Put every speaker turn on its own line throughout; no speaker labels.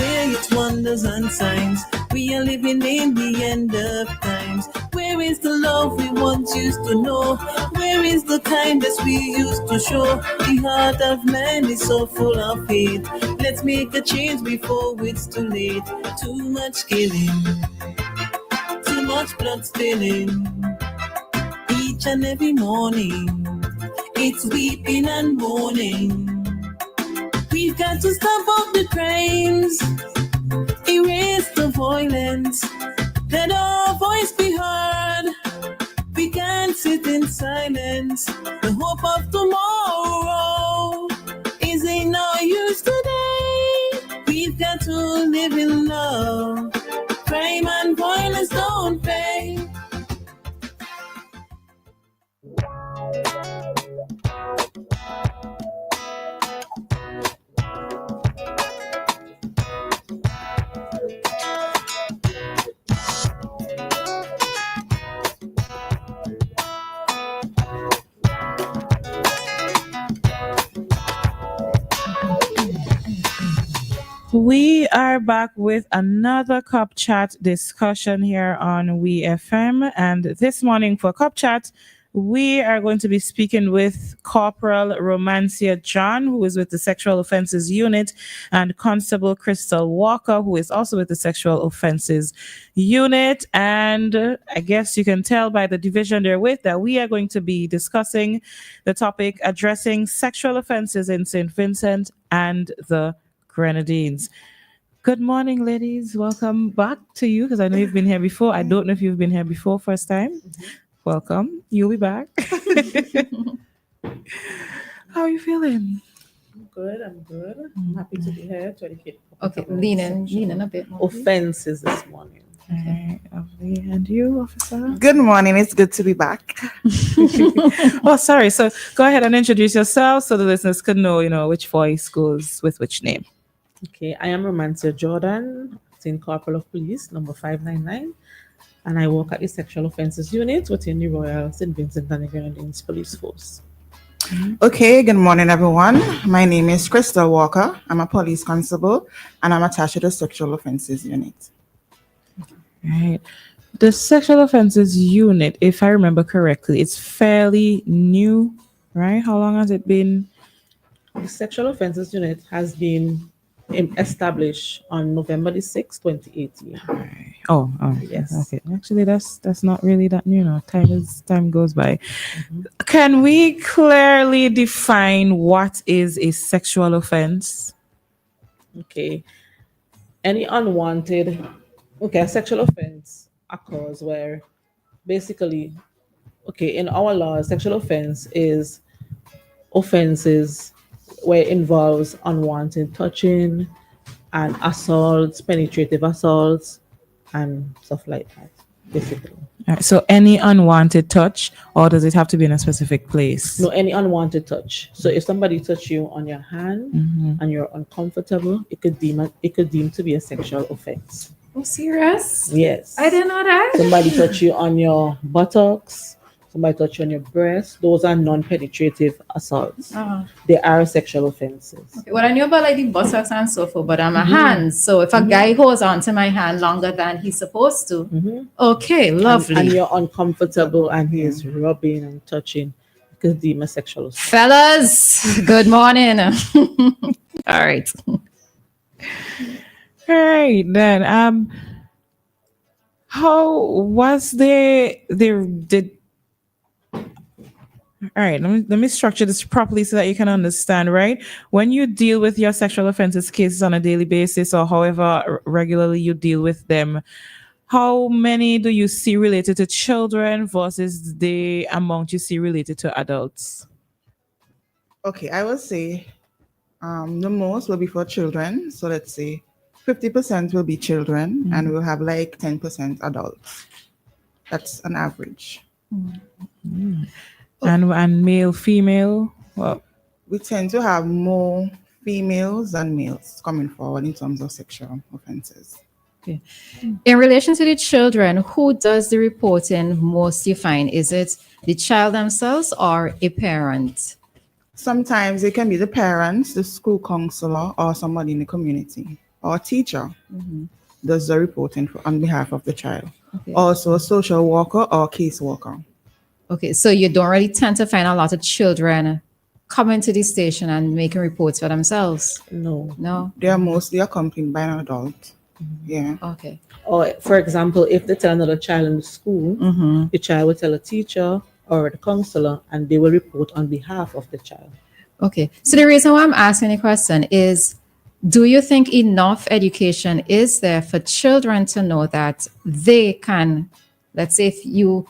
swear it's wonders and signs. We are living in the end of times. Where is the love we once used to know? Where is the kindness we used to show? The heart of man is so full of hate. Let's make a change before it's too late. Too much killing, too much blood spilling. Each and every morning, it's weeping and mourning. We've got to stop all the crimes, erase the violence, let our voice be heard. We can't sit in silence. The hope of tomorrow is in no use today. We've got to live in love. Crime and violence don't pay.
We are back with another Cup Chat discussion here on WEFM. And this morning for Cup Chat, we are going to be speaking with Corporal Romancia John, who is with the Sexual Offences Unit, and Constable Crystal Walker, who is also with the Sexual Offences Unit. And I guess you can tell by the division they're with that we are going to be discussing the topic addressing sexual offences in St. Vincent and the Grenadines. Good morning, ladies. Welcome back to you, because I know you've been here before. I don't know if you've been here before, first time. Welcome. You'll be back. How are you feeling?
I'm good. I'm happy to be here to educate.
Okay, lean in a bit more.
Offences this morning.
All right, lovely. And you, officer?
Good morning. It's good to be back.
Oh, sorry. So go ahead and introduce yourself so the listeners can know, which voice goes with which name.
Okay, I am Romancia Jordan, Acting Corporal of Police, number 599, and I work at the Sexual Offences Unit within the Royal St. Vincent and the Grenadines Police Force.
Okay, good morning, everyone. My name is Crystal Walker. I'm a police constable, and I'm attached to the Sexual Offences Unit.
Right. The Sexual Offences Unit, if I remember correctly, it's fairly new, right? How long has it been?
The Sexual Offences Unit has been established on November the 6th, 2018.
Right. Oh,
Yes.
Okay. Actually, that's not really that new now. Time goes by. Can we clearly define what is a sexual offense?
Okay. Any unwanted, a sexual offense occurs where basically, in our law, sexual offense is offenses where it involves unwanted touching and assaults, penetrative assaults, and stuff like that, basically.
All right, so any unwanted touch, or does it have to be in a specific place?
No, any unwanted touch. So if somebody touch you on your hand and you're uncomfortable, it could deem to be a sexual offense.
Oh, serious?
Yes.
I didn't know that.
Somebody touch you on your buttocks, somebody touch you on your breast. Those are non-penetrative assaults. They are sexual offenses.
Okay, well, I knew about like the buttocks and so forth, but on my hands. So if a guy holds onto my hand longer than he's supposed to, okay, lovely.
And you're uncomfortable and he is rubbing and touching, you could deem a sexual assault.
Fellas, good morning. All right.
All right, then. How was did all right, let me structure this properly so that you can understand, right? When you deal with your sexual offenses cases on a daily basis or however regularly you deal with them, how many do you see related to children versus the amount you see related to adults?
Okay, I will say the most will be for children. So let's say 50% will be children, and we'll have like 10% adults. That's an average.
And male, female? Well,
we tend to have more females than males coming forward in terms of sexual offenses.
Okay. In relation to the children, who does the reporting most, you find? Is it the child themselves or a parent?
Sometimes it can be the parents, the school counselor, or somebody in the community. or teacher does the reporting on behalf of the child.
Okay.
Also, a social worker or caseworker.
Okay, so you don't really tend to find a lot of children coming to the station and making reports for themselves.
No.
No?
They are mostly accompanied by an adult. Yeah.
Okay.
Or, for example, if they tell another child in the school, the child will tell a teacher or the counselor, and they will report on behalf of the child.
Okay. So the reason why I'm asking the question is, do you think enough education is there for children to know that they can, let's say if you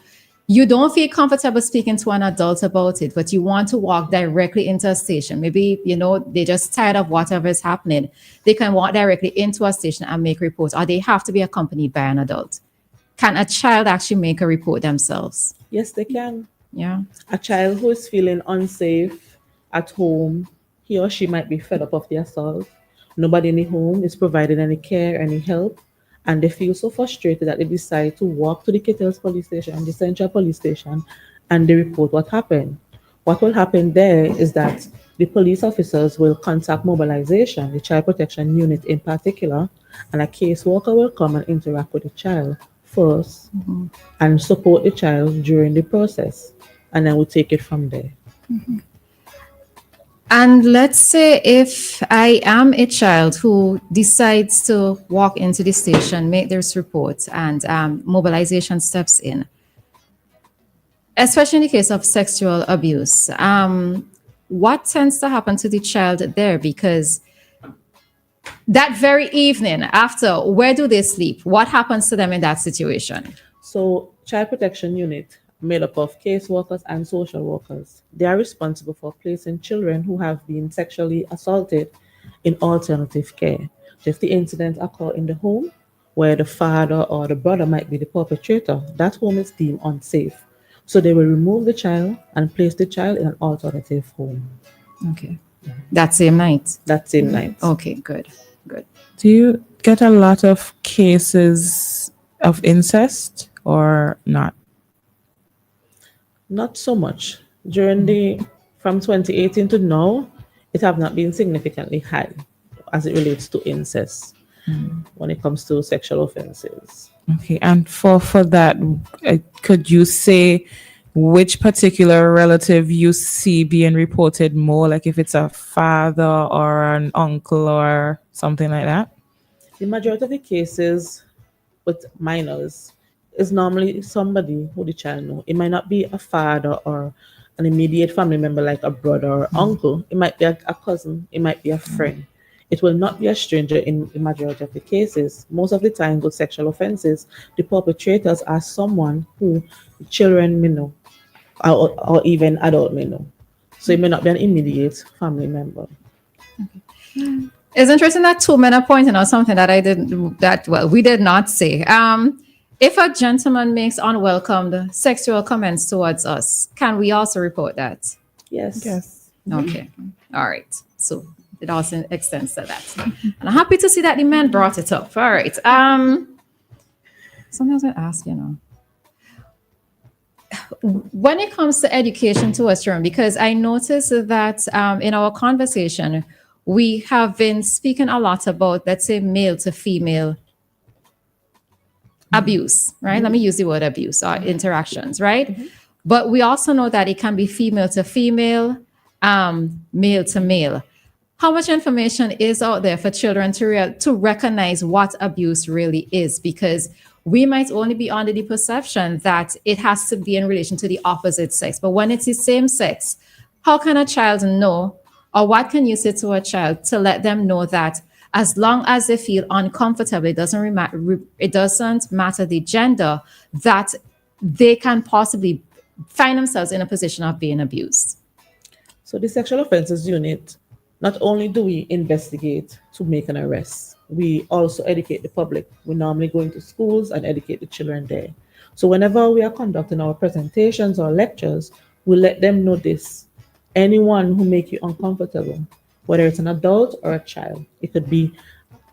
don't feel comfortable speaking to an adult about it, but you want to walk directly into a station. Maybe, they're just tired of whatever is happening. They can walk directly into a station and make reports, or they have to be accompanied by an adult. Can a child actually make a report themselves?
Yes, they can.
Yeah.
A child who is feeling unsafe at home, he or she might be fed up of the assault. Nobody in the home is providing any care, any help, and they feel so frustrated that they decide to walk to the Kittles police station, the central police station, and they report what happened. What will happen there is that the police officers will contact mobilization, the child protection unit in particular, and a caseworker will come and interact with the child first and support the child during the process, and then we'll take it from there.
And let's say if I am a child who decides to walk into the station, make this report, and mobilization steps in, especially in the case of sexual abuse, what tends to happen to the child there? Because that very evening after, where do they sleep? What happens to them in that situation?
So, child protection unit made up of caseworkers and social workers. They are responsible for placing children who have been sexually assaulted in alternative care. So if the incident occurs in the home where the father or the brother might be the perpetrator, that home is deemed unsafe. So they will remove the child and place the child in an alternative home
Okay. That same night.
that same night.
Okay, good.
Do you get a lot of cases of incest or not?
Not so much. From 2018 to now, it have not been significantly high as it relates to incest when it comes to sexual offenses.
Okay, and for that, could you say which particular relative you see being reported more, like if it's a father or an uncle or something like that?
The majority of the cases with minors is normally somebody who the child know. It might not be a father or an immediate family member like a brother or uncle. It might be a cousin. It might be a friend. It will not be a stranger in the majority of the cases. Most of the time with sexual offenses, the perpetrators are someone who children may know or even adult may know. So it may not be an immediate family member.
It's interesting that two men are pointing out something that we did not say. If a gentleman makes unwelcome sexual comments towards us, can we also report that?
Yes.
Yes.
Okay. All right. So it also extends to that. And I'm happy to see that the man brought it up. All right. Something I was going to ask, when it comes to education to us, children, because I noticed that in our conversation, we have been speaking a lot about, let's say, male to female abuse, right? Let me use the word abuse or interactions, right? But we also know that it can be female to female, male to male. How much information is out there for children to recognize what abuse really is? Because we might only be under the perception that it has to be in relation to the opposite sex. But when it's the same sex, how can a child know, or what can you say to a child to let them know that as long as they feel uncomfortable, it doesn't matter the gender, that they can possibly find themselves in a position of being abused?
So the sexual offenses unit, not only do we investigate to make an arrest, we also educate the public. We normally go into schools and educate the children there. So whenever we are conducting our presentations or lectures, we let them know this. Anyone who make you uncomfortable, whether it's an adult or a child, it could be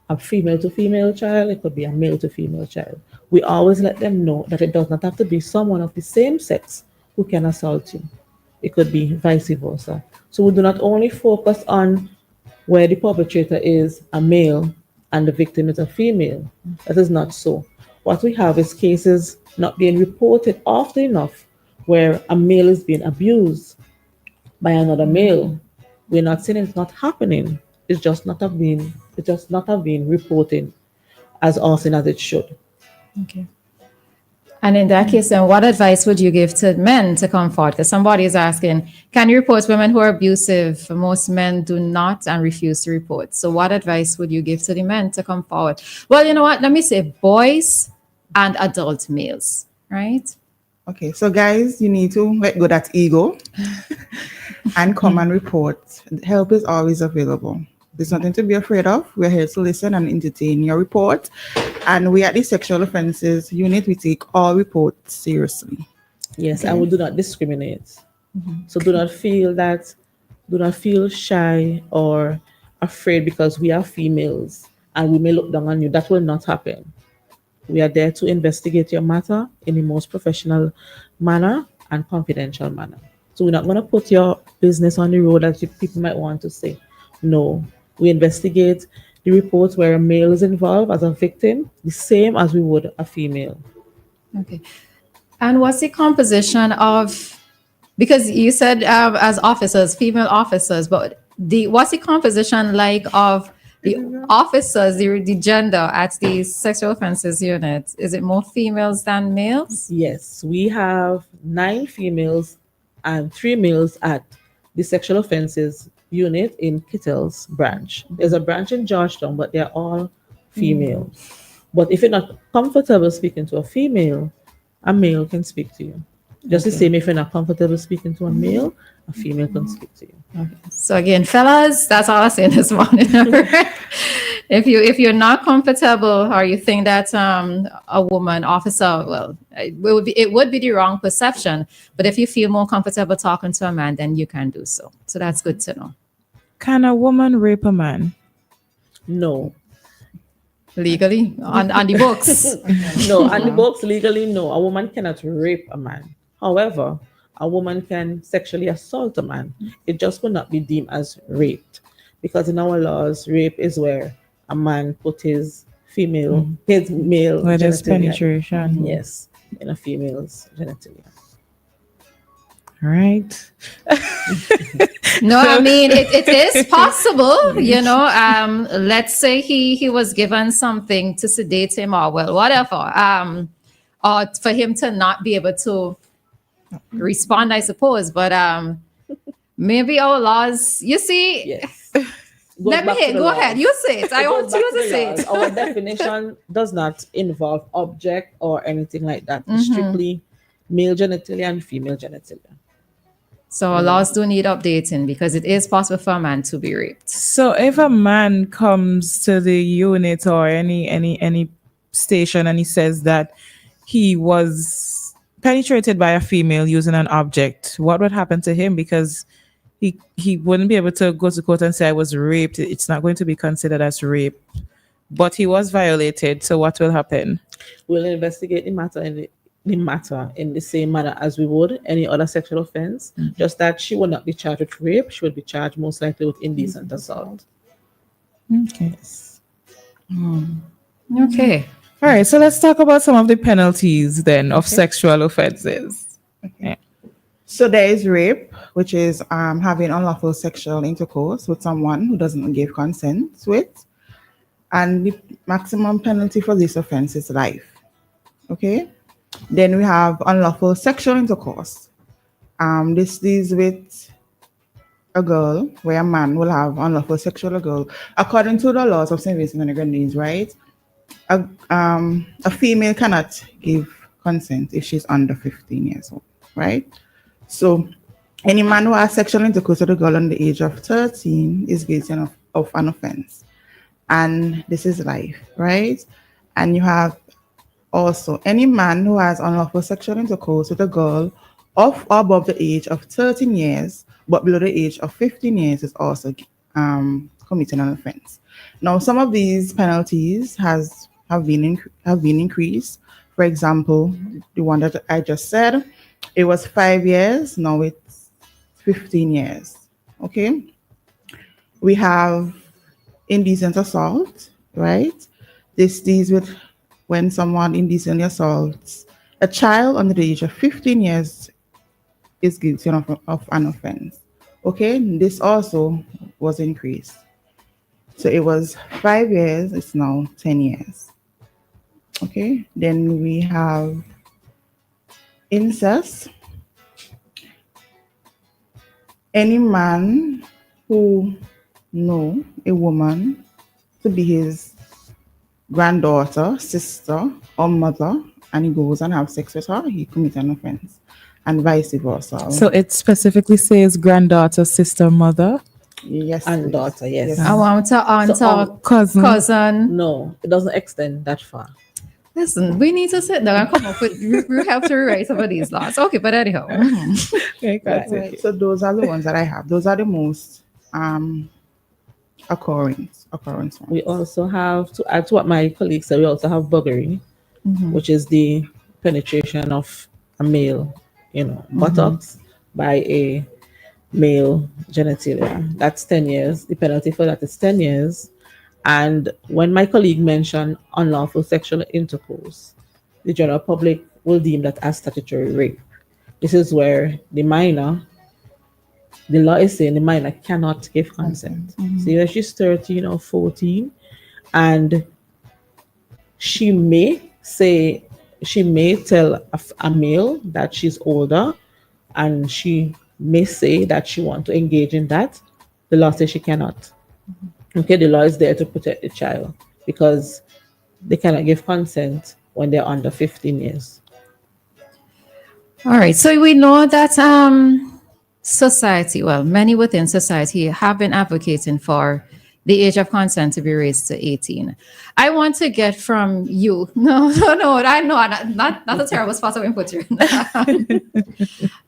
a female to female child, it could be a male to female child. We always let them know that it does not have to be someone of the same sex who can assault you. It could be vice versa. So we do not only focus on where the perpetrator is a male and the victim is a female. That is not so. What we have is cases not being reported often enough where a male is being abused by another male. We're not saying it's not happening. It's just not have been reported as often as it should.
Okay. And in that case, then what advice would you give to men to come forward? Because somebody is asking, can you report women who are abusive? Most men do not and refuse to report. So what advice would you give to the men to come forward? Well, you know what? Let me say boys and adult males, right?
Okay, so guys, you need to let go that ego and come and report. Help is always available. There's nothing to be afraid of. We're here to listen and entertain your report. And we at the Sexual Offences Unit, we take all reports seriously.
Yes, and we do not discriminate. So do not feel shy or afraid because we are females and we may look down on you. That will not happen. We are there to investigate your matter in the most professional manner and confidential manner. So we're not going to put your business on the road as people might want to say. No, we investigate the reports where a male is involved as a victim, the same as we would a female.
Okay. And what's the composition of, because you said as officers, female officers, but what's the composition like of the officers, the gender at the Sexual Offences Unit? Is it more females than males?
Yes, we have 9 females and 3 males at the Sexual Offences Unit in Kittle's branch. There's a branch in Georgetown, but they're all female. But if you're not comfortable speaking to a male can speak to you. Just the same, if you're not comfortable speaking to a female can speak to you.
Okay. So again, fellas, that's all I'm saying this morning. If you're not comfortable or you think that a woman officer, well, it would be the wrong perception. But if you feel more comfortable talking to a man, then you can do so. So that's good to know.
Can a woman rape a man?
No.
Legally on the books.
No, on the books, legally, no. A woman cannot rape a man. However, a woman can sexually assault a man. It just will not be deemed as rape. Because in our laws, rape is where a man put his male
Where there's
genitalia.
penetration.
Yes, in a female's genitalia.
Right.
No, I mean it is possible, you know. Let's say he was given something to sedate him or whatever. Or for him to not be able to respond, I suppose. But maybe our laws, you see.
Yes.
Go ahead. You say it. I want you to say it.
Our definition does not involve object or anything like that. It's strictly male genitalia and female genitalia.
So our laws do need updating because it is possible for a man to be raped.
So if a man comes to the unit or any station and he says that he was penetrated by a female using an object, what would happen to him? Because he wouldn't be able to go to court and say I was raped. It's not going to be considered as rape. But he was violated. So what will happen?
We'll investigate the matter in the same manner as we would any other sexual offense. Just that she will not be charged with rape. She will be charged most likely with indecent assault.
Okay.
Okay.
All right. So let's talk about some of the penalties then of sexual offenses.
Okay. So there is rape, which is having unlawful sexual intercourse with someone who doesn't give consent to it. And the maximum penalty for this offense is life. Okay? Then we have unlawful sexual intercourse. This is with a girl, where a man will have unlawful sexual with a girl. According to the laws of St. Vincent and the Grenadines, right? A female cannot give consent if she's under 15 years old, right? So any man who has sexual intercourse with a girl under the age of 13 is guilty of an offense. And this is life, right? And you have also any man who has unlawful sexual intercourse with a girl of or above the age of 13 years, but below the age of 15 years is also committing an offense. Now, some of these penalties have been increased. For example, the one that I just said, it was 5 years. Now it's 15 years. Okay. We have indecent assault, right? This deals with when someone indecently assaults a child under the age of 15 years is guilty of an offense. Okay, this also was increased. So it was 5 years, it's now 10 years. Okay, then we have incest. Any man who know a woman to be his granddaughter, sister, or mother, and he goes and have sex with her, he commits an offense, and vice versa.
So it specifically says granddaughter, sister, mother,
yes,
And
please.
daughter, yes.
I want to aunt
So,
or
cousin.
cousin.
No, it doesn't extend that far.
Listen, we need to sit down and come up with, we have to rewrite some of these laws. Okay, but anyhow.
Right. So those are the ones that I have. Those are the most occurrence ones.
We also have, to add to what my colleague said, we also have buggery, which is the penetration of a male, buttocks by a male genitalia. That's 10 years. The penalty for that is 10 years. And when my colleague mentioned unlawful sexual intercourse, the general public will deem that as statutory rape. This is where the law is saying the minor cannot give consent. So if she's 13 or 14, and she may tell a male that she's older, and she may say that she wants to engage in that, the law says she cannot. Okay, the law is there to protect the child because they cannot give consent when they're under 15 years.
All right. So we know that society, well, many within society have been advocating for the age of consent to be raised to 18. I want to get from you. No, I know, not a terrible spot to put you.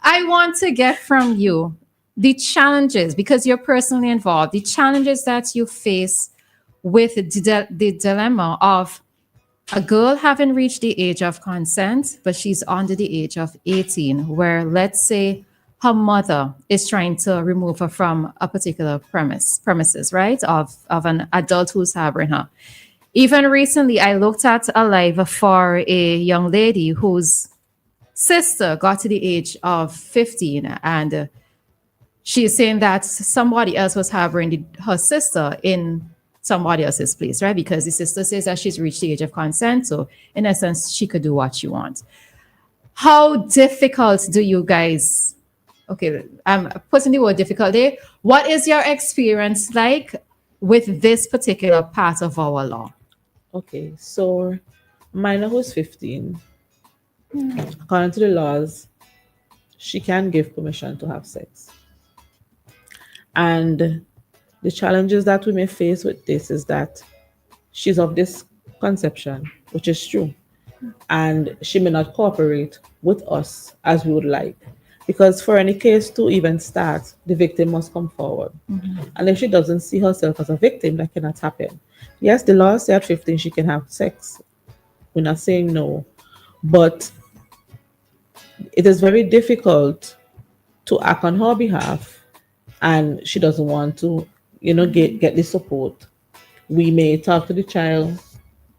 I want to get from you the challenges, because you're personally involved, the challenges that you face with the dilemma of a girl having reached the age of consent, but she's under the age of 18, where let's say her mother is trying to remove her from a particular premises, right? Of an adult who's harboring her. Even recently, I looked at a live for a young lady whose sister got to the age of 15, and she's saying that somebody else was harboring her sister in somebody else's place, right? Because the sister says that she's reached the age of consent. So in essence, she could do what she wants. How difficult do you guys, okay, I'm putting the word difficult there. What is your experience like with this particular part of our law?
Okay, so minor who's 15, according to the laws, she can give permission to have sex. And the challenges that we may face with this is that she's of this conception, which is true, and she may not cooperate with us as we would like. Because for any case to even start, the victim must come forward. And if she doesn't see herself as a victim, that cannot happen. Yes, the law says at 15 she can have sex. We're not saying no. But it is very difficult to act on her behalf, and she doesn't want to, get the support. We may talk to the child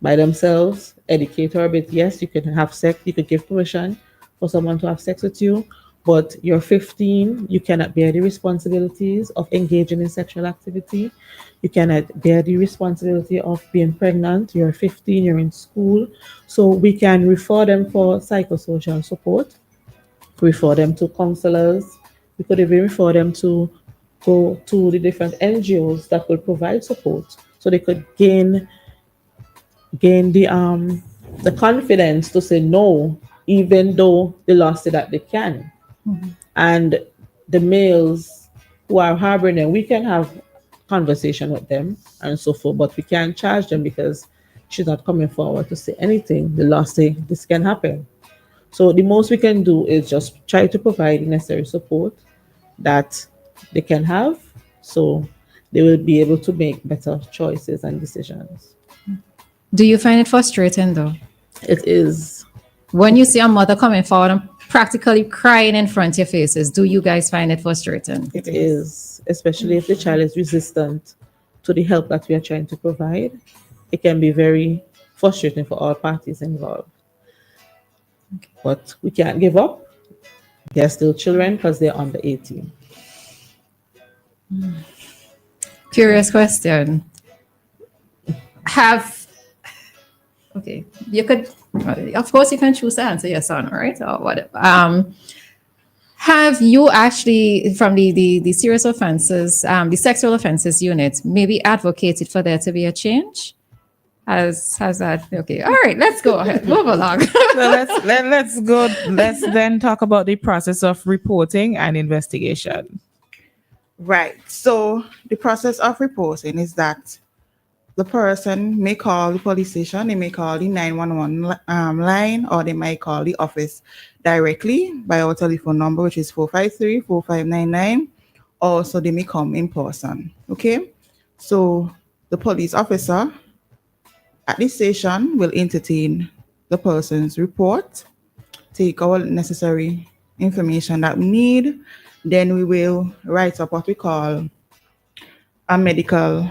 by themselves, educate her a bit. Yes, you can have sex, you could give permission for someone to have sex with you, but you're 15, you cannot bear the responsibilities of engaging in sexual activity. You cannot bear the responsibility of being pregnant. You're 15, you're in school. So we can refer them for psychosocial support, refer them to counselors. We could even refer them to go to the different NGOs that will provide support, so they could gain the confidence to say no, even though the law said that they can. And the males who are harboring them, we can have conversation with them and so forth, but we can't charge them because she's not coming forward to say anything. The law say this can happen. So the most we can do is just try to provide the necessary support that they can have, so they will be able to make better choices and decisions.
Do you find it frustrating though?
It is.
When you see a mother coming forward and practically crying in front of your faces, do you guys find it frustrating?
It is, especially if the child is resistant to the help that we are trying to provide. it can be very frustrating for all parties involved. But we can't give up. They're still children because they're under 18.
Curious question. Okay, you could, of course, you can choose to answer yes or no, right? Or whatever. Have you actually, from the serious offenses, the sexual offenses unit, maybe advocated for there to be a change? Has that, okay, all right, let's go ahead, move along.
So let's go. Let's then talk about the process of reporting and investigation.
Right. So the process of reporting is that the person may call the police station, they may call the 911 line, or they might call the office directly by our telephone number, which is 453-4599. Also, they may come in person. Okay. So the police officer at the station will entertain the person's report, take all necessary information that we need. Then we will write up what we call a medical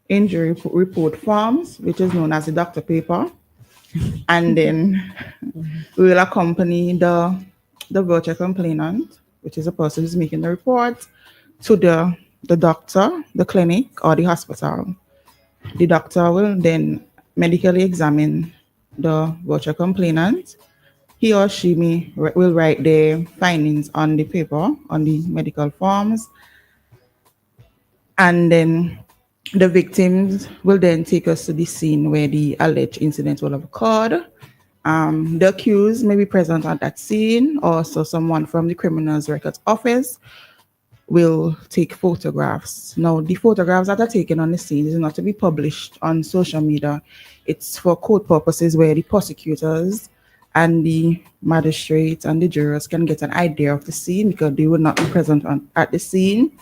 injury report forms, which is known as the doctor paper. And then we will accompany the virtual complainant, which is the person who's making the report, to the doctor, the clinic, or the hospital. The doctor will then medically examine the virtual complainant. He or she will write their findings on the paper, on the medical forms. And then the victims will then take us to the scene where the alleged incident will have occurred. The accused may be present at that scene. Also, someone from the Criminals Records Office will take photographs. Now, the photographs that are taken on the scene is not to be published on social media. It's for court purposes where the prosecutors and the magistrates and the jurors can get an idea of the scene because they will not be present at the scene.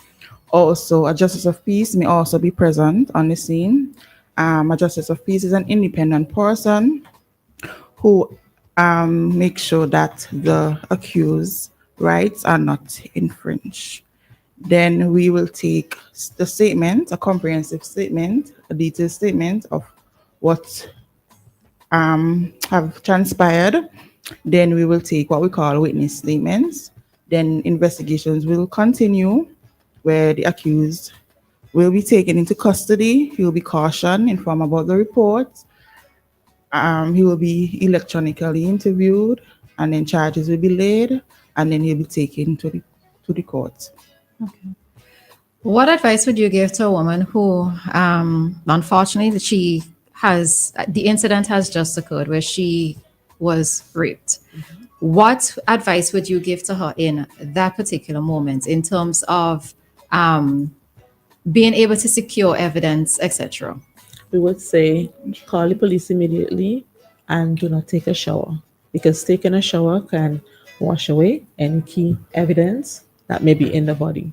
Also, a justice of peace may also be present on the scene. A justice of peace is an independent person who makes sure that the accused's rights are not infringed. Then we will take the statement, a comprehensive statement, a detailed statement of what have transpired. Then we will take what we call witness statements. Then investigations will continue, where the accused will be taken into custody. He will be cautioned, informed about the report. He will be electronically interviewed, and then charges will be laid, and then he'll be taken to the court.
Okay. What advice would you give to a woman who, unfortunately, the incident has just occurred where she was raped? Mm-hmm. What advice would you give to her in that particular moment in terms of being able to secure evidence, etc.?
We would say call the police immediately and do not take a shower, because taking a shower can wash away any key evidence that may be in the body.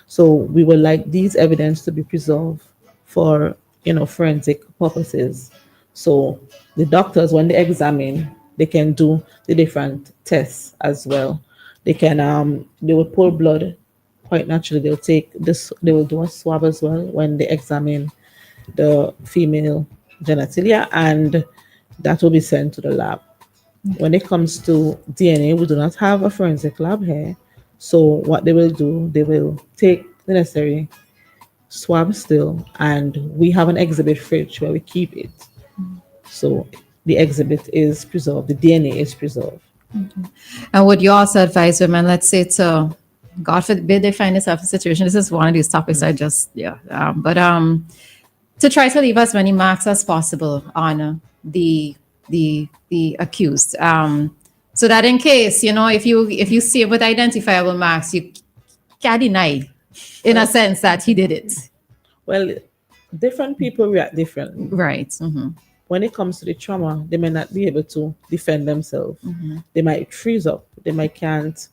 So we would like these evidence to be preserved for, forensic purposes. So the doctors, when they examine, they can do the different tests as well. They can they will pull blood quite naturally. They'll take this. They will do a swab as well when they examine the female genitalia, and that will be sent to the lab. When it comes to DNA, we do not have a forensic lab here. So what they will do, they will take the necessary swab still, and we have an exhibit fridge where we keep it. So the exhibit is preserved, the DNA is preserved.
Mm-hmm. And would you also advise women, let's say God forbid they find themselves in a situation, this is one of these topics to try to leave as many marks as possible on the accused. So that in case, if you see him with identifiable marks, you can't deny, in a sense, that he did it.
Well, different people react differently.
Right. Mm-hmm.
When it comes to the trauma, they may not be able to defend themselves. Mm-hmm. They might freeze up. They might can't,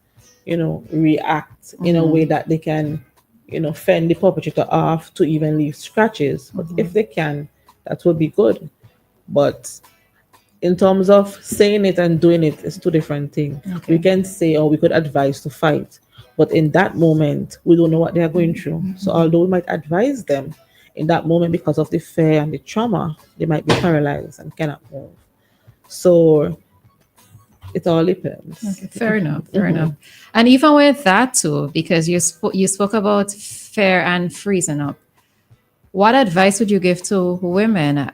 react in a way that they can, fend the perpetrator off to even leave scratches. But if they can, that would be good. But in terms of saying it and doing it, it's two different things. Okay. We can say, or we could advise to fight, but in that moment, we don't know what they are going through. So although we might advise them, in that moment, because of the fear and the trauma, they might be paralyzed and cannot move. So it all depends.
Okay, fair enough. Fair enough. And even with that too, because you spoke about fear and freezing up. What advice would you give to women?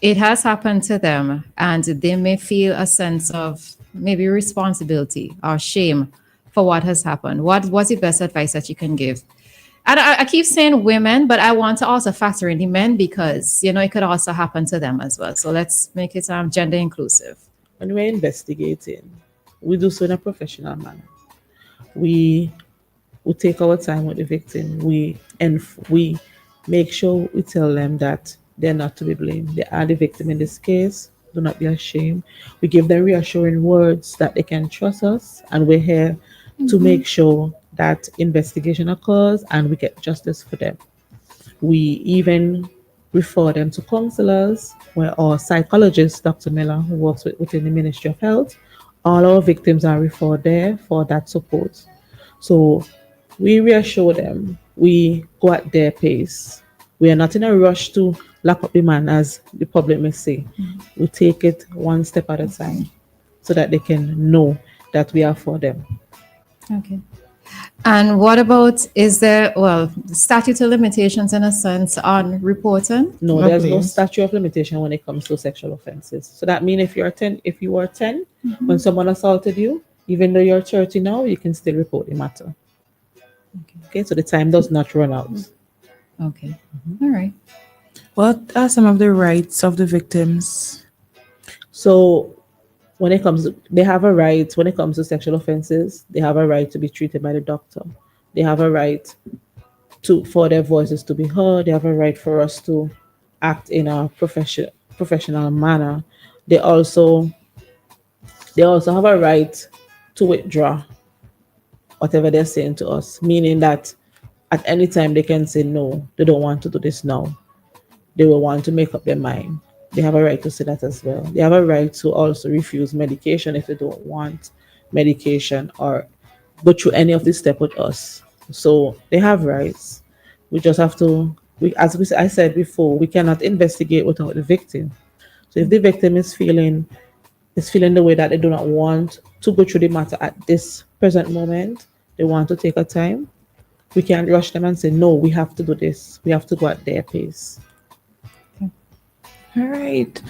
It has happened to them, and they may feel a sense of maybe responsibility or shame for what has happened. What's the best advice that you can give? And I keep saying women, but I want to also factor in the men because it could also happen to them as well. So let's make it gender inclusive.
When we're investigating, we do so in a professional manner. We take our time with the victim. We make sure we tell them that they're not to be blamed. They are the victim in this case. Do not be ashamed. We give them reassuring words that they can trust us, and we're here to make sure that investigation occurs and we get justice for them. We even refer them to counselors or psychologists, Dr. Miller, who works within the Ministry of Health. All our victims are referred there for that support. So we reassure them. We go at their pace. We are not in a rush to lock up the man, as the public may say. We take it one step at a time so that they can know that we are for them.
Okay. And what about, is there, statute of limitations in a sense on reporting?
No, there's no statute of limitation when it comes to sexual offenses. So that means if you were 10, when someone assaulted you, even though you're 30 now, you can still report the matter. Okay, so the time does not run out.
Okay. All right.
What are some of the rights of the victims?
So when it comes to sexual offenses, they have a right to be treated by the doctor. They have a right for their voices to be heard. They have a right for us to act in a professional manner. They also have a right to withdraw whatever they're saying to us, meaning that at any time they can say no, they don't want to do this now. They will want to make up their mind. They have a right to say that as well. They have a right to also refuse medication if they don't want medication or go through any of this step with us. So they have rights. We just have to, I said before, we cannot investigate without the victim. So if the victim is feeling the way that they do not want to go through the matter at this present moment, they want to take a time, we can't rush them and say, no, we have to do this. We have to go at their pace.
All right.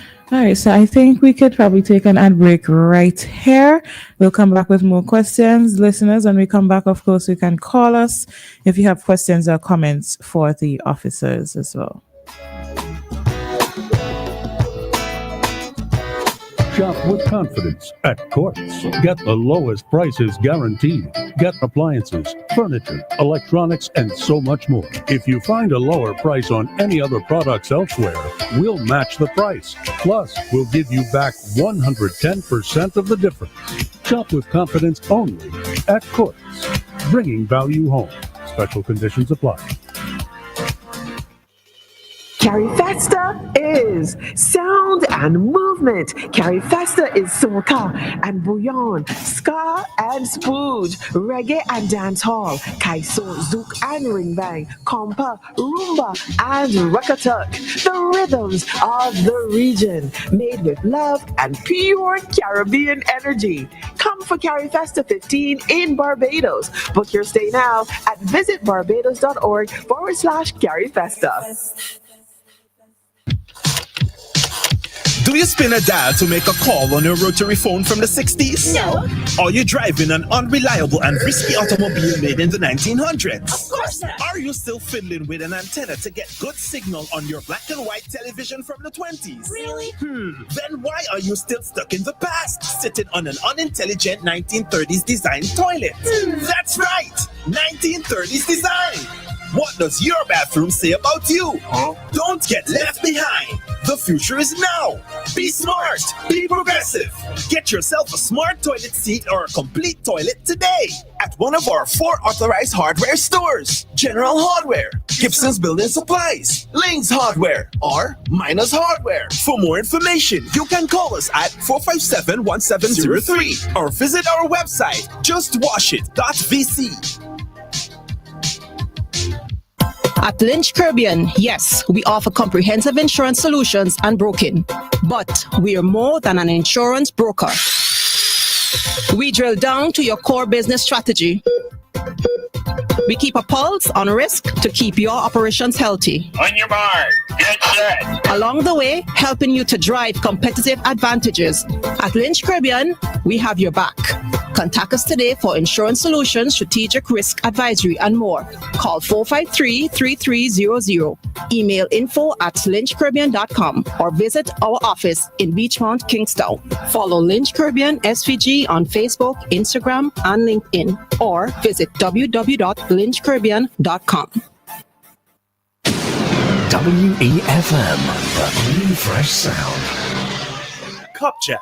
So I think we could probably take an ad break right here. We'll come back with more questions. Listeners, when we come back, of course, you can call us if you have questions or comments for the officers as well.
Shop with confidence at Courts. Get the lowest prices guaranteed. Get appliances, furniture, electronics, and so much more. If you find a lower price on any other products elsewhere, we'll match the price. Plus, we'll give you back 110% of the difference. Shop with confidence only at Courts. Bringing value home. Special conditions apply.
Carifesta is sound and movement. Carifesta is soca and bouillon, ska and spooge, reggae and dancehall, kaiso, zouk and ring bang, compa, rumba and rakatuk. The rhythms of the region, made with love and pure Caribbean energy. Come for Carifesta 15 in Barbados. Book your stay now at visitbarbados.org/Carifesta.
Do you spin a dial to make a call on your rotary phone from the 60s?
No.
Are you driving an unreliable and risky automobile made in the 1900s?
Of course not.
Are you still fiddling with an antenna to get good signal on your black and white television from the 20s?
Really?
Then why are you still stuck in the past, sitting on an unintelligent 1930s design toilet? That's right, 1930s design. What does your bathroom say about you? Don't get left behind. The future is now. Be smart. Be progressive. Get yourself a smart toilet seat or a complete toilet today at one of our 4 authorized hardware stores. General Hardware, Gibson's Building Supplies, Lane's Hardware, or Miners Hardware. For more information, you can call us at 457-1703 or visit our website, justwashit.vc.
At Lynch Caribbean, yes, we offer comprehensive insurance solutions and broking, but we are more than an insurance broker. We drill down to your core business strategy. We keep a pulse on risk to keep your operations healthy.
On your mark, get set.
Along the way, helping you to drive competitive advantages. At Lynch Caribbean, we have your back. Contact us today for insurance solutions, strategic risk advisory, and more. Call 453-3300. Email info@lynchcaribbean.com or visit our office in Beachmont, Kingstown. Follow Lynch Caribbean SVG on Facebook, Instagram, and LinkedIn, or visit www.lynchcaribbean.com.
WEFM, the new fresh sound.
Cop Chat.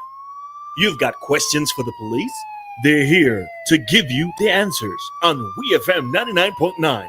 You've got questions for the police? They're here to give you the answers on WEFM 99.9.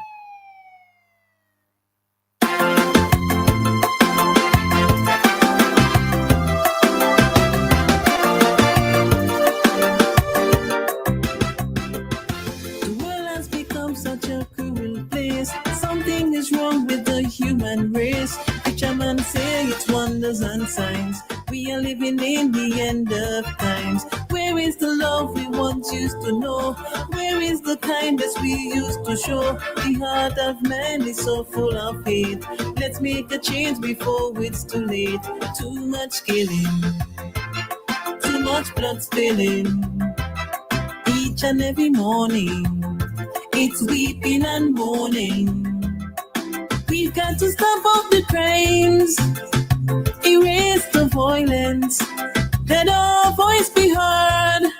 The world has become such a cruel place. Something is wrong with the human race. Preacher man say it's wonders and signs. We are living in the end of times. Where is the love we once used to know? Where is the kindness we used to show? The heart of man is so full of hate. Let's make a change before it's too late. Too much killing, too much blood spilling. Each and every morning, it's weeping and mourning. We've got to stop all the crimes, erase the violence, let our voice be heard.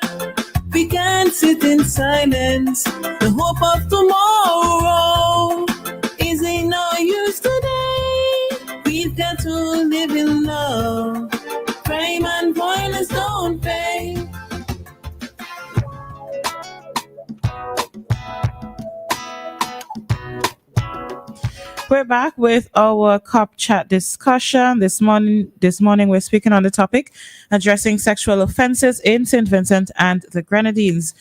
We can't sit in silence. The hope of tomorrow is in no use today. We've got to live in love. Crime and violence don't pay.
We're back with our Cop Chat discussion. This morning we're speaking on the topic addressing sexual offences in St. Vincent and the Grenadines.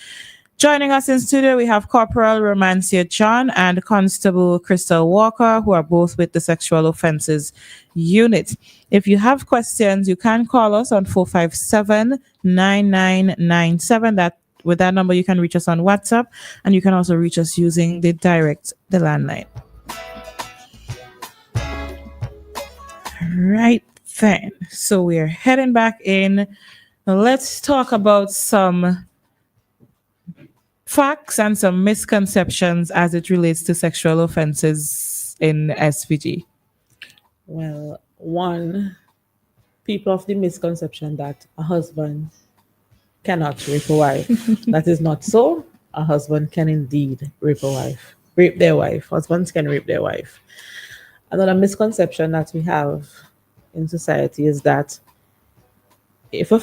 Joining us in studio, we have Corporal Romancia John and Constable Crystal Walker, who are both with the Sexual Offences Unit. If you have questions, you can call us on 457-9997. With that number, you can reach us on WhatsApp, and you can also reach us using the landline. Right then. So we're heading back in. Let's talk about some facts and some misconceptions as it relates to sexual offenses in SVG.
Well, one, people have the misconception that a husband cannot rape a wife. That is not so. A husband can indeed rape their wife. Husbands can rape their wife. Another misconception that we have in society is that if a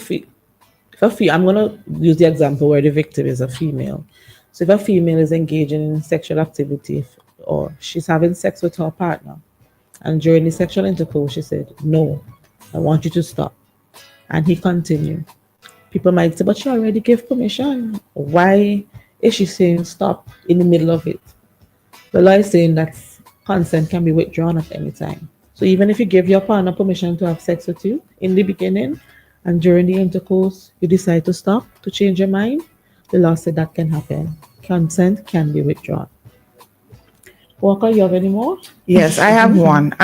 I'm going to use the example where the victim is a female. So if a female is engaging in sexual activity or she's having sex with her partner, and during the sexual intercourse she said, "No, I want you to stop," and he continued, people might say, "But she already gave permission. Why is she saying stop in the middle of it?" The law is saying that consent can be withdrawn at any time. So even if you give your partner permission to have sex with you in the beginning and during the intercourse you decide to stop, to change your mind, the law said that can happen. Consent can be withdrawn. Walker, you have any more?
Yes, I have one.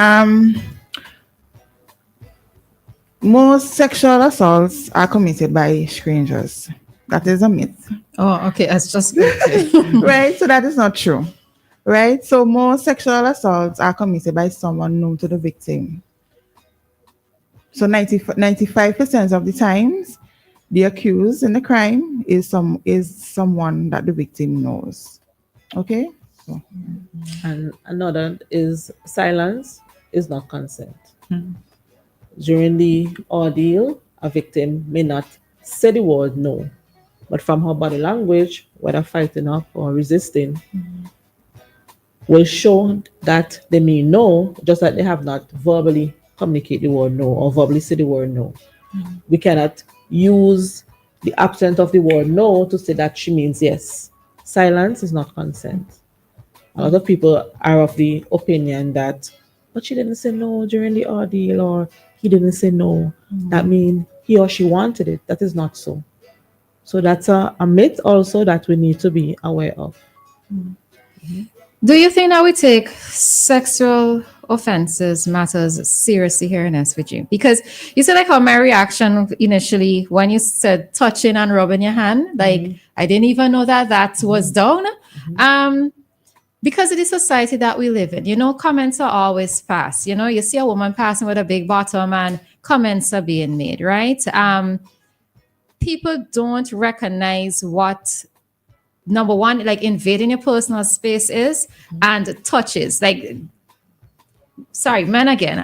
Most sexual assaults are committed by strangers. That is a myth.
Oh, okay. That's just
Right? So that is not true. Right? So most sexual assaults are committed by someone known to the victim. So 95% of the times, the accused in the crime is someone that the victim knows. Okay? So.
And another is silence is not consent. During the ordeal, a victim may not say the word no, but from her body language, whether fighting up or resisting, will show that they may know, just that they have not verbally communicate the word no or verbally say the word no. We cannot use the absence of the word no to say that she means yes. Silence is not consent. A lot of people are of the opinion that, but she didn't say no during the ordeal, or he didn't say no. That means he or she wanted it. That is not so. So that's a myth also that we need to be aware of.
Do you think that we take sexual offenses matters seriously here in SVG? Because you said like how my reaction initially when you said touching and rubbing your hand, like I didn't even know that that was done. Because of the society that we live in, you know, comments are always fast. You know, you see a woman passing with a big bottom and comments are being made, right? People don't recognize what number one, like invading your personal space is, and touches. Like, sorry, men again.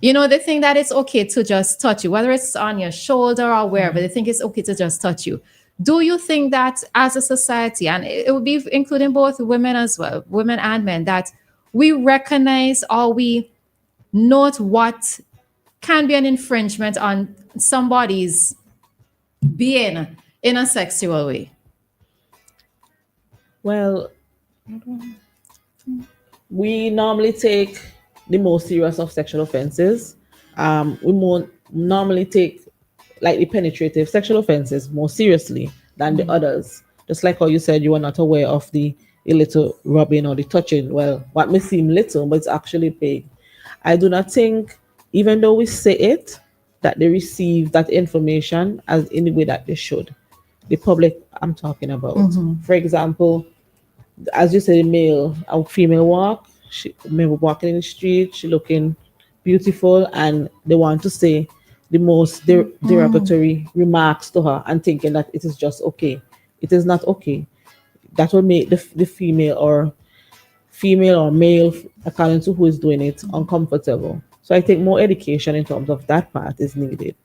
You know, they think that it's okay to just touch you, whether it's on your shoulder or wherever. They think it's okay to just touch you. Do you think that as a society, and it would be including both women as well, women and men, that we recognize or we note what can be an infringement on somebody's being in a sexual way?
Well, we normally take the most serious of sexual offenses. We more normally take like the penetrative sexual offenses more seriously than the others. Just like how you said you were not aware of the little rubbing or the touching. Well, what may seem little, but it's actually big. I do not think, even though we say it, that they receive that information as in the way that they should. The public I'm talking about. For example, as you said, a female walk, she maybe walking in the street, she looking beautiful, and they want to say the most derogatory remarks to her and thinking that it is just okay. It is not okay. That will make the female or male, according to who is doing it, uncomfortable. So I think more education in terms of that part is needed.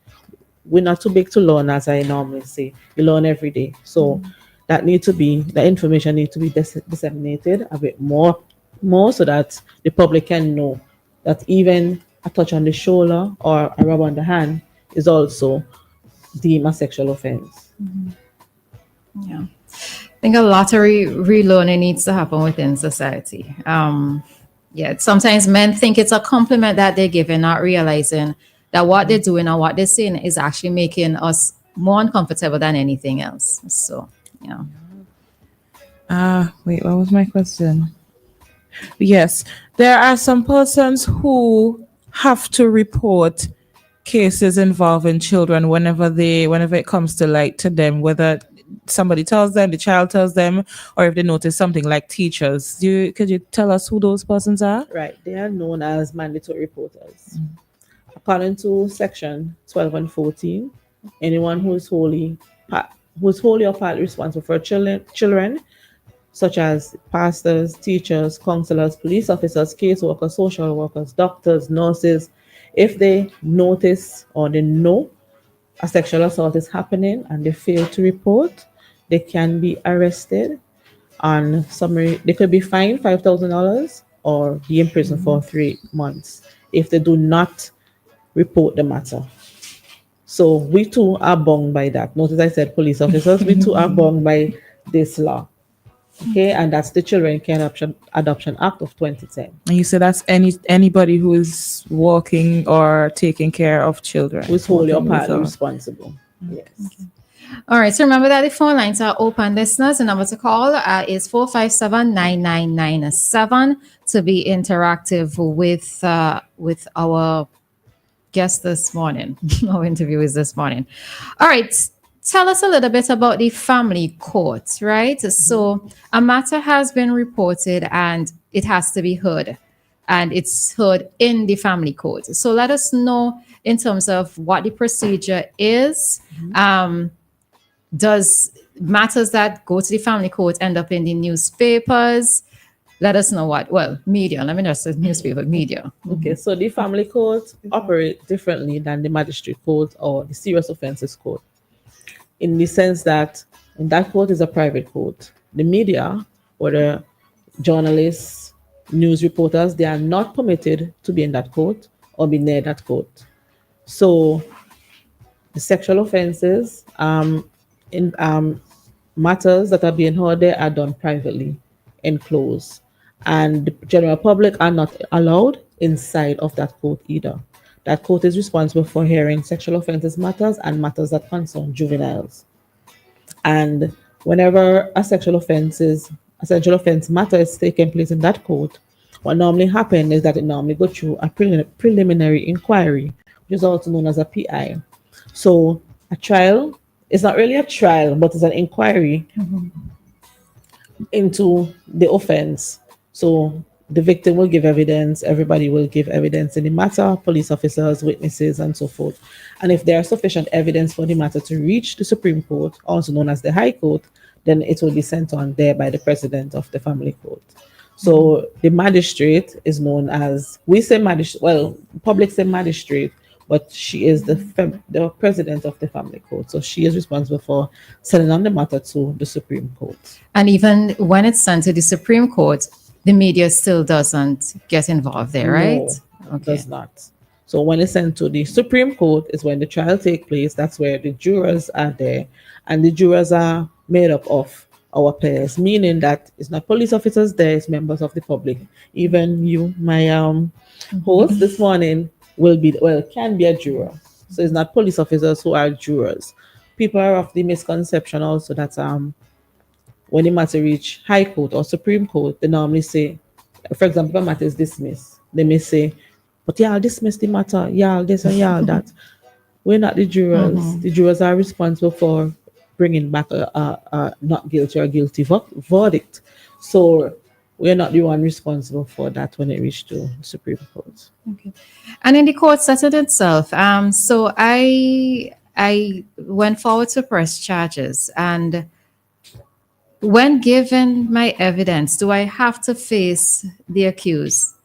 We're not too big to learn, as I normally say. We learn every day. So that information needs to be disseminated a bit more so that the public can know that even a touch on the shoulder or a rub on the hand is also deemed a sexual offense.
Yeah. I think a lot of relearning needs to happen within society. Sometimes men think it's a compliment that they're giving, not realizing that what they're doing or what they're saying is actually making us more uncomfortable than anything else. So, yeah.
Wait, what was my question? Yes, there are some persons who have to report cases involving children whenever it comes to light to them, whether somebody tells them, the child tells them, or if they notice something, like teachers. Could you tell us who those persons are?
Right, they are known as mandatory reporters. According to section 12 and 14, anyone who is wholly or partly responsible for children, such as pastors, teachers, counselors, police officers, caseworkers, social workers, doctors, nurses, if they notice or they know a sexual assault is happening and they fail to report, they can be arrested on summary. They could be fined $5,000 or be in prison for 3 months if they do not report the matter. So we too are bound by that. Notice I said police officers, we too are bound by this law. Okay, and that's the Children Care Adoption Act of 2010.
And you said that's anybody who is working or taking care of children.
Who is wholly or partly responsible. Yes.
Okay. All right, so remember that the phone lines are open, listeners. The number to call is 457-9997 to be interactive with our guest this morning. Our interview is this morning. All right, tell us a little bit about the family court, right? So a matter has been reported and it has to be heard, and it's heard in the family court. So let us know in terms of what the procedure is. Does matters that go to the family court end up in the newspapers? Let us know what. Well, media. Let me not say newspaper, media.
Okay, so the family court operate differently than the magistrate court or the serious offences court, in the sense that in that court is a private court. The media or the journalists, news reporters, they are not permitted to be in that court or be near that court. So the sexual offences in matters that are being heard there are done privately enclosed, and the general public are not allowed inside of that court either. That court is responsible for hearing sexual offences matters and matters that concern juveniles. And whenever a sexual offense matter is taking place in that court, what normally happens is that it normally go through a preliminary inquiry, which is also known as a PI. So a trial is not really a trial, but it's an inquiry into the offense. So the victim will give evidence, everybody will give evidence in the matter, police officers, witnesses, and so forth. And if there is sufficient evidence for the matter to reach the Supreme Court, also known as the High Court, then it will be sent on there by the president of the family court. So the magistrate is known as, we say magistrate, well, public say magistrate, but she is the president of the family court. So she is responsible for sending on the matter to the Supreme Court.
And even when it's sent to the Supreme Court, the media still doesn't get involved there, right?
No, it does not. So when it's sent to the Supreme Court is when the trial takes place. That's where the jurors are there. And the jurors are made up of our peers, meaning that it's not police officers there, it's members of the public. Even you, my host this morning, can be a juror. So it's not police officers who are jurors. People are of the misconception also that when the matter reach High Court or Supreme Court, they normally say, for example, if a matter is dismissed, they may say, but y'all dismiss the matter, y'all this and y'all that. We're not the jurors. The jurors are responsible for bringing back a not guilty or guilty verdict. So we're not the one responsible for that when it reaches to the Supreme Court.
Okay. And in the court setting itself, so I went forward to press charges, and when given my evidence, do I have to face the accused?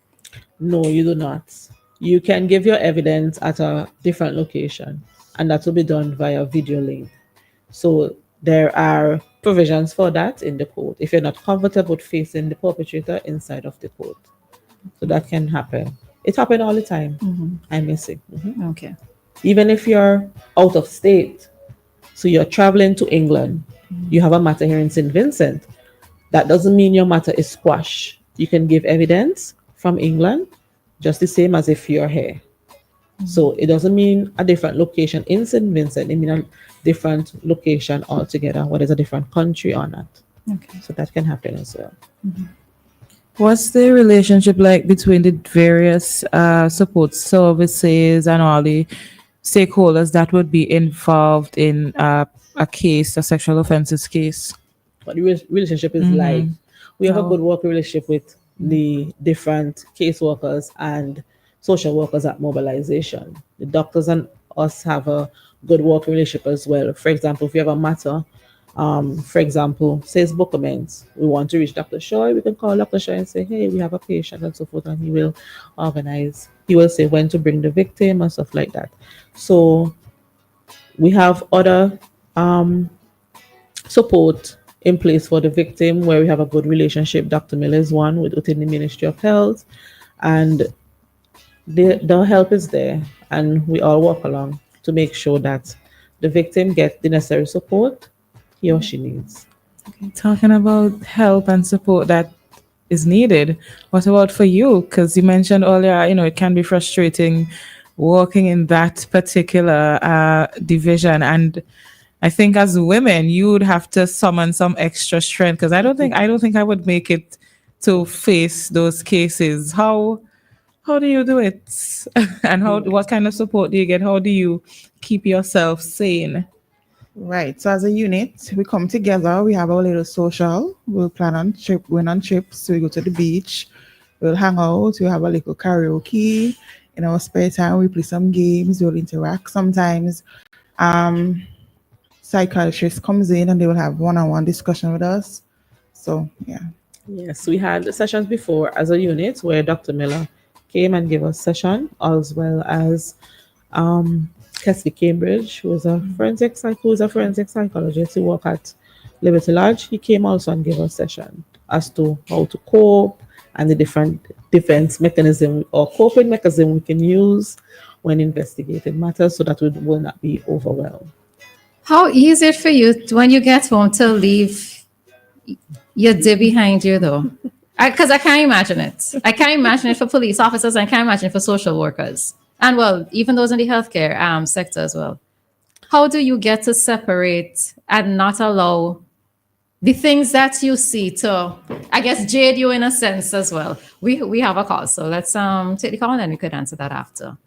No, you do not. You can give your evidence at a different location, and that will be done via video link. So there are provisions for that in the court if you're not comfortable with facing the perpetrator inside of the court. So that can happen. It happens all the time, I may say.
Okay.
Even if you're out of state, so you're traveling to England, you have a matter here in St. Vincent, that doesn't mean your matter is squashed. You can give evidence from England just the same as if you're here. So it doesn't mean a different location in St. Vincent. It means a different location altogether, whether it's a different country or not.
Okay.
So that can happen as well.
What's the relationship like between the various support services and all the stakeholders that would be involved in a case, a sexual offences case?
What the relationship is like. We have a good working relationship with the different caseworkers and social workers at mobilization. The doctors and us have a good working relationship as well. For example, if you have a matter, for example, says bookings, we want to reach Dr. Shoy, we can call Dr. Shoy and say, hey, we have a patient and so forth, and he will organize. He will say when to bring the victim and stuff like that. So we have other support in place for the victim where we have a good relationship. Dr. Miller is one within the Ministry of Health, and the help is there, and we all work along to make sure that the victim gets the necessary support he or she needs.
Okay. Talking about help and support that is needed, what about for you? Because you mentioned earlier, it can be frustrating working in that particular division, and I think as women, you would have to summon some extra strength, because I don't think I would make it to face those cases. How do you do it? And what kind of support do you get? How do you keep yourself sane?
Right. So as a unit, we come together. We have our little social. We'll plan on going on trips. So we go to the beach. We'll hang out. We have a little karaoke. In our spare time, we play some games. We'll interact. Sometimes psychiatrist comes in and they will have one-on-one discussion with us. So, yeah.
Yes, we had sessions before as a unit where Dr. Miller came and gave us session, as well as Kesley Cambridge, who's a forensic psychologist who works at Liberty Lodge. He came also and gave us session as to how to cope and the different defense mechanism or coping mechanism we can use when investigating matters so that we will not be overwhelmed.
How easy is it for you when you get home to leave You're dead behind you though. Because I can't imagine it. I can't imagine it for police officers. I can't imagine it for social workers. And well, even those in the healthcare sector as well. How do you get to separate and not allow the things that you see to, I guess, jade you in a sense as well? We have a call, so let's take the call and then we could answer that after.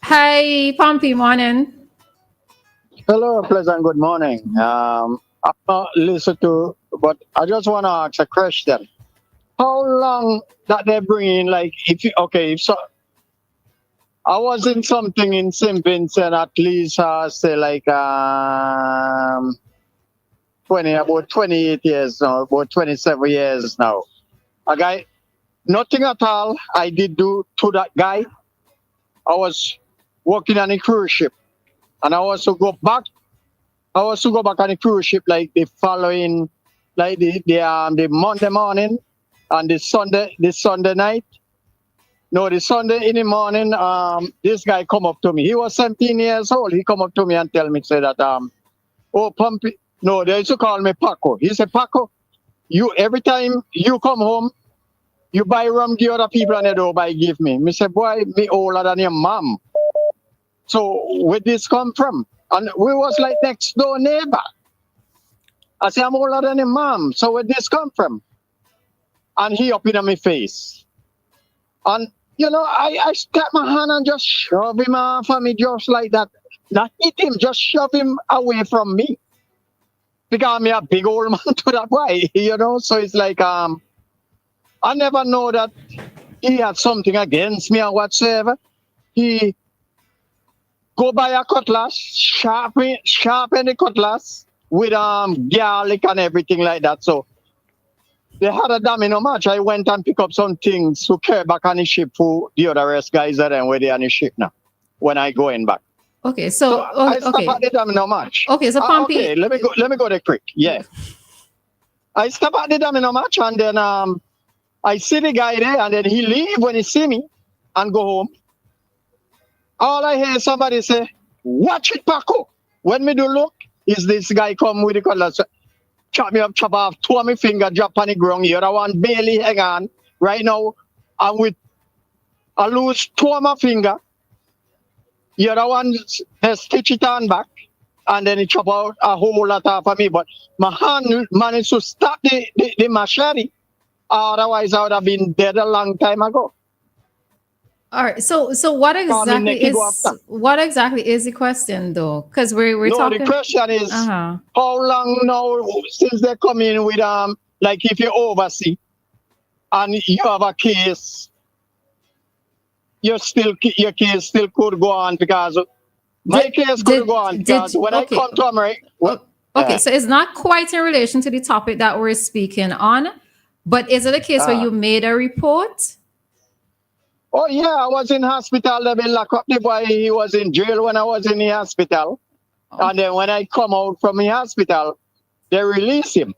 Hi, Pompey, morning.
Hello, pleasant good morning. I'm not listening to, but I just want to ask a question. How long that they bring in, like, if so, I was in something in St. Vincent at least, say like, about 28 years now, about 27 years now. A guy, nothing at all I did do to that guy. I was working on a cruise ship, and I was to go back on the cruise ship like the following, like the Monday morning and the Sunday night. No, the Sunday in the morning, this guy come up to me. He was 17 years old. He come up to me and tell me, say that, oh, Pumpy, no, they used to call me Paco. He said, Paco, you, every time you come home, you buy rum, the other people and they don't buy give me. Me say, boy, me older than your mom. So where this come from? And we was like next door neighbor. I say, I'm older than your mom. So where this come from? And he up in my face. And, you know, I step my hand and just shove him off of me just like that. Not hit him, just shove him away from me. Because I'm a big old man to that boy, you know. So it's like, I never know that he had something against me or whatsoever. He go buy a cutlass, sharpen the cutlass with garlic and everything like that. So they had a domino match. I went and pick up some things to carry back on the ship for the other rest guys that are where they on the ship now. When I going back.
Okay, so
I stop at the domino match.
Okay, so Pompey.
Okay, let me go there quick. Yeah. I stop at the domino match and then I see the guy there and then he leave when he see me and go home. All I hear is somebody say, watch it, Paco. When me do look, is this guy come with the cutlass, chop me up, chop off, two of my finger, drop on the ground. The other one barely hang on. Right now, I lose two of my finger. The other one, they stitch it on back. And then he chop out a whole lot off of me. But my hand managed to stop the machete. Otherwise, I would have been dead a long time ago.
All right. So what exactly is the question though? Because we're talking.
No, the question is how long now since they come in with like if you oversee and you have a case, your case still could go on because my case could go on because when I come to America.
Okay, so it's not quite in relation to the topic that we're speaking on, but is it a case where you made a report?
Oh, yeah, I was in hospital. They been locked up. The boy, he was in jail when I was in the hospital. Oh. And then when I come out from the hospital, they release him.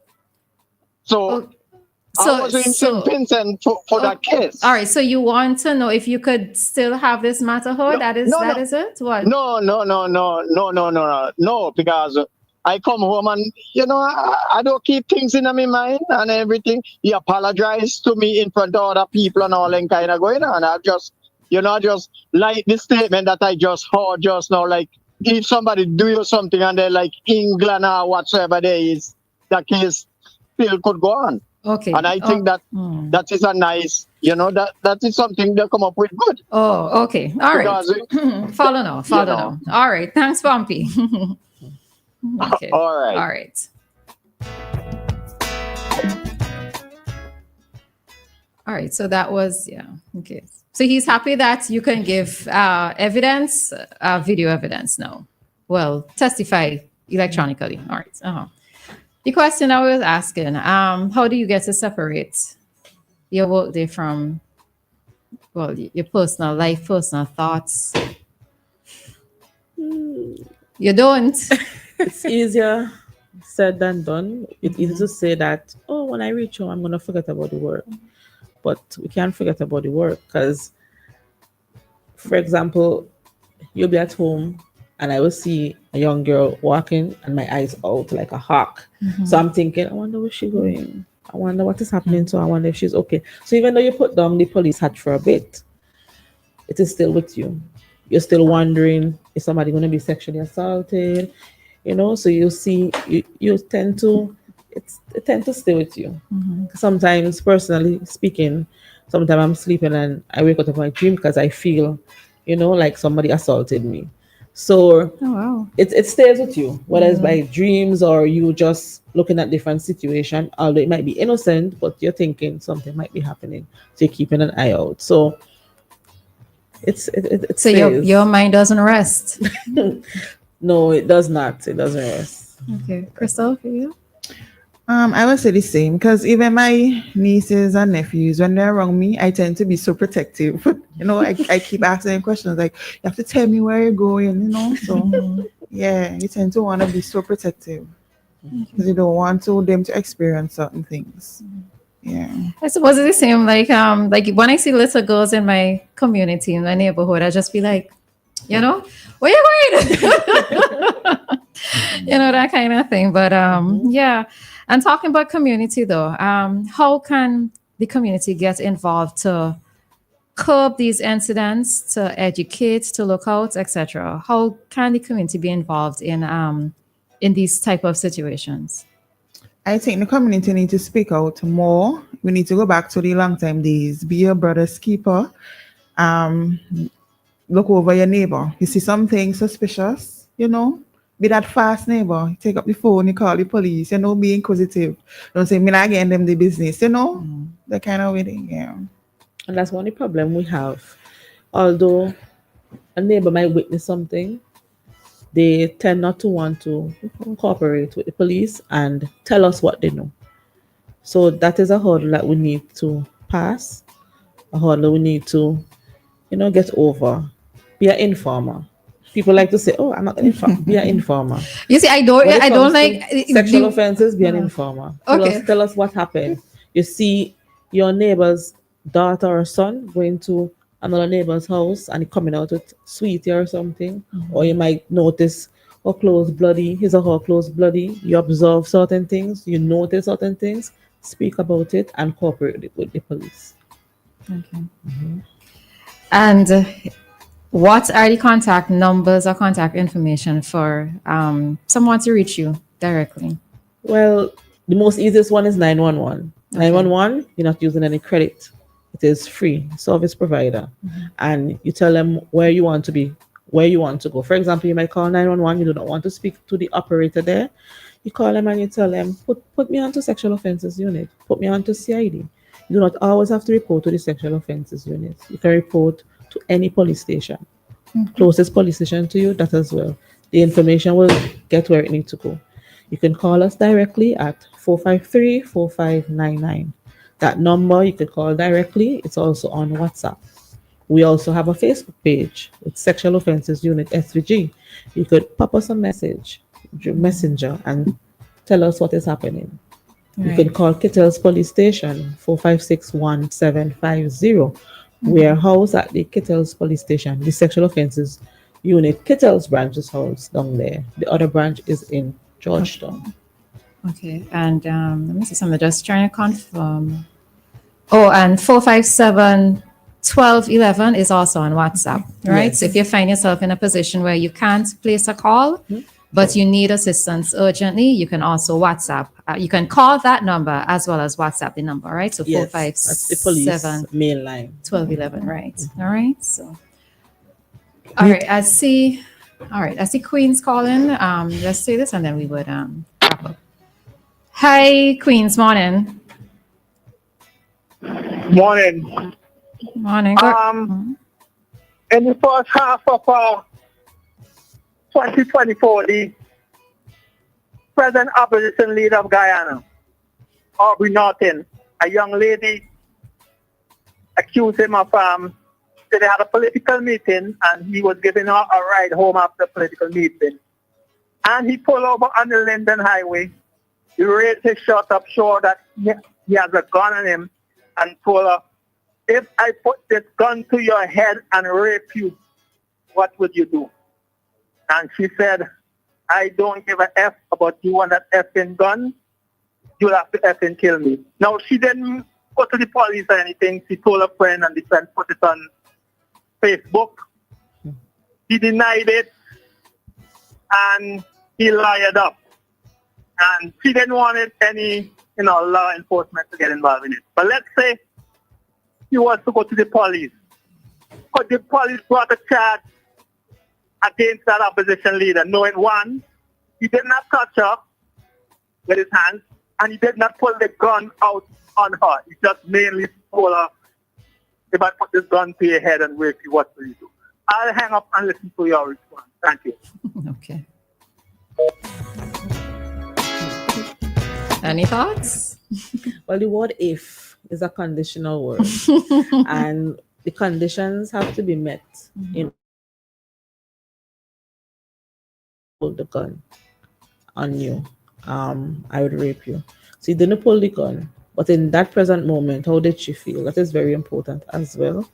So I was in St. Vincent for that case.
All right, so you want to know if you could still have this matter heard? That is it? What?
No, because I come home and, you know, I don't keep things in my mind and everything. He apologized to me in front of other people and all that kind of going on. I just like the statement that I just heard just now, like if somebody do you something and they're like England or whatsoever there is, that case still could go on.
Okay.
And I think that is a nice, you know, that is something they come up with good.
Oh, okay. All right. Follow now. All right. Thanks, Pompey. Okay.
All right.
All right. So that was, okay. So he's happy that you can give evidence, video evidence now. Well, testify electronically. All right. The question I was asking, how do you get to separate your work day from, well, your personal life, personal thoughts? You don't.
It's easier said than done. It's easy to say that, oh, when I reach home, I'm going to forget about the work. But we can't forget about the work because, for example, you'll be at home and I will see a young girl walking and my eyes out like a hawk. So I'm thinking, I wonder where she's going. I wonder what is happening to her. I wonder if she's okay. So even though you put down the police hat for a bit, it is still with you. You're still wondering, is somebody going to be sexually assaulted? So you tend to, it tend to stay with you. Sometimes, personally speaking, sometimes I'm sleeping and I wake up in my dream because I feel, like somebody assaulted me. So
Oh, wow.
it stays with you, whether it's by dreams or you just looking at different situation. Although it might be innocent, but you're thinking something might be happening, so you're keeping an eye out. So it
So
stays.
your mind doesn't rest.
No, it does not. It doesn't rest.
Okay. Crystal, for you?
I would say the same because even my nieces and nephews, when they're around me, I tend to be so protective. I keep asking questions like, you have to tell me where you're going, So, yeah, you tend to want to be so protective because you don't want them to experience certain things. Yeah.
I suppose it's the same. Like when I see little girls in my community, in my neighborhood, I just be like, where you going? That kind of thing. But yeah. And talking about community though, how can the community get involved to curb these incidents, to educate, to look out, etc.? How can the community be involved in these type of situations?
I think the community need to speak out more. We need to go back to the long time days. Be your brother's keeper. Look over your neighbor. You see something suspicious, be that fast neighbor. Take up the phone, you call the police, be inquisitive. Don't say, me not getting them the business, that kind of way, yeah.
And that's one of the problem we have. Although a neighbor might witness something, they tend not to want to cooperate with the police and tell us what they know. So that is a hurdle that we need to pass, a hurdle we need to, get over. Be an informer. People like to say, "Oh, I'm not an informer." Be an informer.
You see, I don't like
sexual offenses. Be an informer. Tell us what happened. You see your neighbor's daughter or son going to another neighbor's house and coming out with sweetie or something, or you might notice her clothes bloody, his or her clothes bloody. You observe certain things, you notice certain things, speak about it, and cooperate with the police.
Okay. And what are the contact numbers or contact information for someone to reach you directly?
Well, the most easiest one is 911. 911, you're not using any credit. It is free service provider. And you tell them where you want to be, where you want to go. For example, you might call 911, you do not want to speak to the operator there. You call them and you tell them, put me onto sexual offences unit, put me onto CID. You do not always have to report to the sexual offences unit. You can report to any police station. Closest police station to you, that as well. The information will get where it needs to go. You can call us directly at 453-4599. That number you can call directly. It's also on WhatsApp. We also have a Facebook page with Sexual Offences Unit SVG. You could pop us a message, messenger, and tell us what is happening. Right. You can call Kittles Police Station 456-1750. We are housed at the Kittles Police Station, the Sexual Offences Unit. Kittles branch is housed down there. The other branch is in Georgetown.
Okay, and let me see something. Just trying to confirm. Oh, and 457-1211 is also on WhatsApp, right? Yes. So if you find yourself in a position where you can't place a call, but you need assistance urgently, you can also WhatsApp. You can call that number as well as WhatsApp the number, right? So 457
main line
1211, right? All right. So, all right. I see Queen's calling. Let's say this and then we would wrap up. Hi, Queens. Morning.
Morning.
Morning.
In the first half of 2024, the present opposition leader of Guyana, Aubrey Norton, a young lady, accused him of they had a political meeting and he was giving her a ride home after the political meeting. And he pulled over on the Linden Highway. He raised his shot up, sure that he has a gun on him, and told her, if I put this gun to your head and rape you, what would you do? And she said, I don't give a F about you and that effing gun. You'll have to effing kill me. Now, she didn't go to the police or anything. She told a friend and the friend put it on Facebook. He denied it and he lied up. And she didn't want any, law enforcement to get involved in it. But let's say he was to go to the police. But the police brought a charge against that opposition leader, knowing one, he did not touch her with his hands, and he did not pull the gun out on her. He just mainly told her, if I put this gun to your head and rape you, what will you do? I'll hang up and listen to your response. Thank you.
Okay. Any thoughts?
Well, the word if is a conditional word. And the conditions have to be met in pull the gun on you. I would rape you. So you didn't pull the gun. But in that present moment, how did she feel? That is very important as well.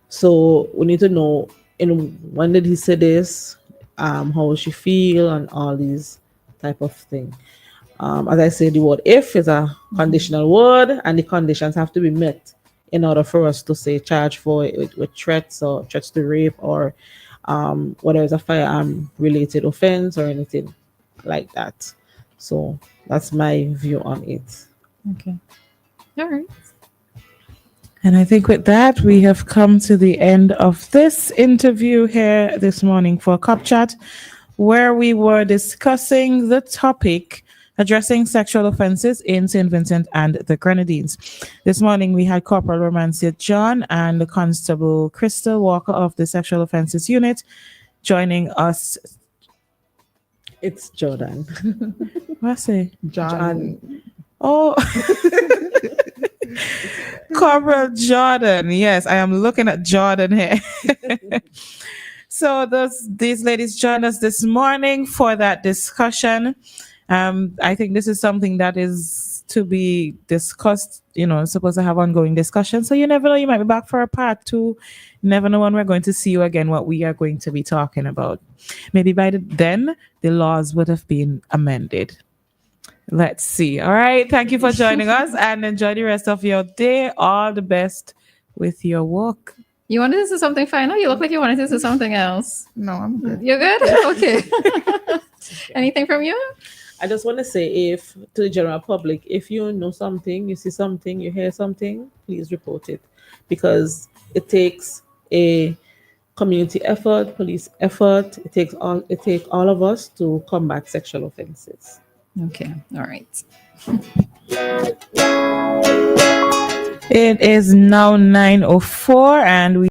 So we need to know when did he say this, how will she feel, and all these type of thing. As I say, the word if is a conditional word, and the conditions have to be met in order for us to say charge for it with threats or threats to rape or whether it's a firearm related offense or anything like that. So that's my view on it.
Okay. All right.
And I think with that, we have come to the end of this interview here this morning for Cop Chat, where we were discussing the topic addressing sexual offences in St. Vincent and the Grenadines. This morning, we had Corporal Romancia John and the Constable Crystal Walker of the Sexual Offences Unit joining us.
It's Jordan.
What say?
John.
Oh. Corporal Jordan. Yes, I am looking at Jordan here. So these ladies joined us this morning for that discussion. I think this is something that is to be discussed, supposed to have ongoing discussion. So you never know, you might be back for a part 2. You never know when we're going to see you again, what we are going to be talking about. Maybe by then, the laws would have been amended. Let's see. All right. Thank you for joining us and enjoy the rest of your day. All the best with your work.
You wanted to say something final? You look like you wanted to say something else.
No, I'm good.
You're good? Okay. Anything from you?
I just want to say, to the general public, if you know something, you see something, you hear something, please report it, because it takes a community effort, police effort. It takes all of us to combat sexual offenses.
Okay. All right.
It is now 9:04 and we